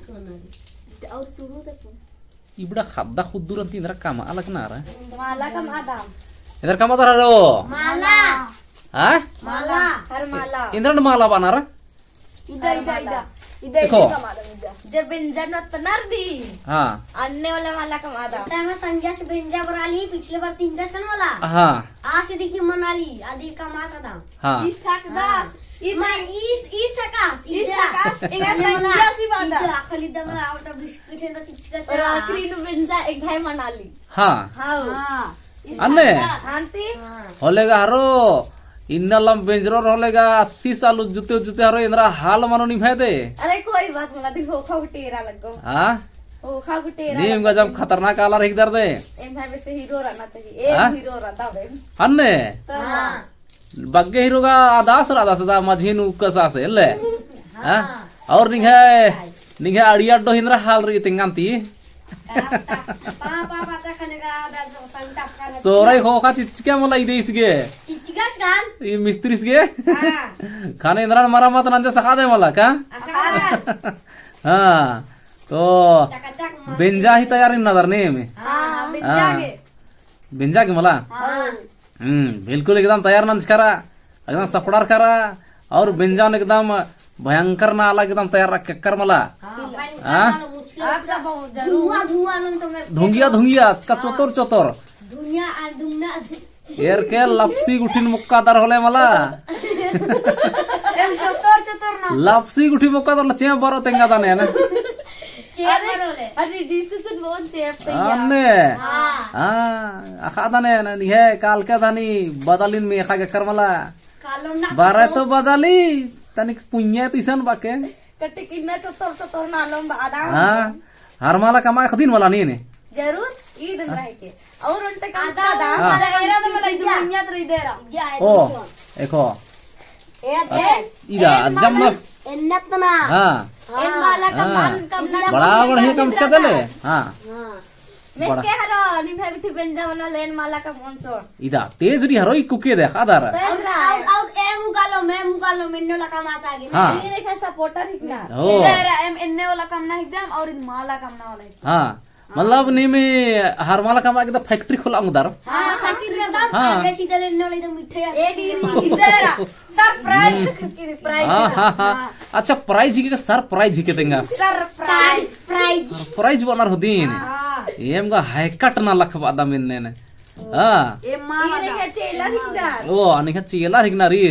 और शुरू तक ibda khadda khudduran tindra kama alak nara माला का मादाम idhar kama tararo माला ha माला हर माला indra mala banara इधर इधर इधर इधर देखो। का मादाम इधर जब व्यंजन तनर दी ha अन्य वाला माला का मादाम मैं संज्ञा से व्यंजन बना ली पिछले बार 3 10 कन वाला ha आज से देखी मनाली आदि का मासा दाम ha इष्टक दास इष्टकास इधर संज्ञा सी बात खाली दम आउट ऑफ बिस्किट है ना चिचका और आखिरी नु व्यंजन एक भाई मनाली ha हां anne aunty holega haro innalam benjror holega 80 salu jute jute haro indra hal manoni bhede अरे कोई बात मला दिन होखा गुटेरा लगो ha होखा गुटेरा नीम गजब खतरनाक आला हिक दर्दे एम भाई वैसे हीरो रहना चाहिए एक हीरो रहता है anne हां bagge hero ga adas da majhinu kasase le ha aur ninghe adiya do hindra hal ri tinganti पापा पाता खाने का आधा संता खाने sorai ho ka chichka mola ide isge चिचिका कान ये मिस्त्री इसके हां खाने इंद्रान मरा मत नंजा सखा दे मला का हाँ तो चकाचक बेंजा ही तैयार इन नजर नहीं में हां बिंजागे बेंजा के मला हां बिल्कुल एकदम तैयार नंज करा एकदम सपड़ार करा और बेंजान एकदम भयंकर ना अलग एकदम तैयार रख कर मला हां आपका बहुत धुआं धुआं न तो मेरे धुंगिया धुंगिया का चोतर चोतर दुनिया आ दुनिया एर के लपसी गुठिन मुक्का दर होले मला एम चतुर चतुर ना लपसी गुठी मुक्का दर चे बरो तेंगा दाने ना चेप बोले अरे डिसीजन बहुत चेप तैयार अन्ने हां हाँ आखा दाने ना निहे काल के दानी बदलिन में आखा के करमला कालो ना बारे तो बदली तनिक पुण्य तिसन बाके कटे किन्ना चतुर चतुर ना लो बादा हाँ हर माला कमा खदीन वाला नहीं ने जरूर ईद रह के और उनते काम सादा हमारा एरा तो मला दुनिया तो इधर ओ देखो ए दे इदा जम्मा एन्नतना हाँ एन वाला का मान कम ना बड़ा बड़ा कम से दले हाँ मैं के हरो नि भाई बिठी बेंजा बना लेन माला का मोनसोर इदा तेज री हरो कुके दे खादार और ए मुगालो मैं मुगालो मेन्नो ला काम आता आगे हाँ। ये रेखा सपोर्टर हिकना ओ इधर एम एन्ने वाला काम ना हिकदम और इन माला काम ना वाला हाँ मतलब नहीं में हर माला कमा के तो फैक्ट्री खोला उधर हां फैक्ट्री एकदम हाँ। आगे सीधा लेने वाला एकदम मिठे ए इधर सरप्राइज सरप्राइज हाँ हाँ हाँ अच्छा प्राइज ही के सरप्राइज ही के देंगा सरप्राइज प्राइज प्राइज बनर हो दिन एम का हाईकट ना लखवा दा मिलने ने हाँ ए माला ये रेखा चेला हिकदार ओ अनिका चेला हिकना रे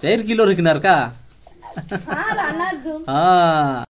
4 किलो हिकनार का हां राना धूम हाँ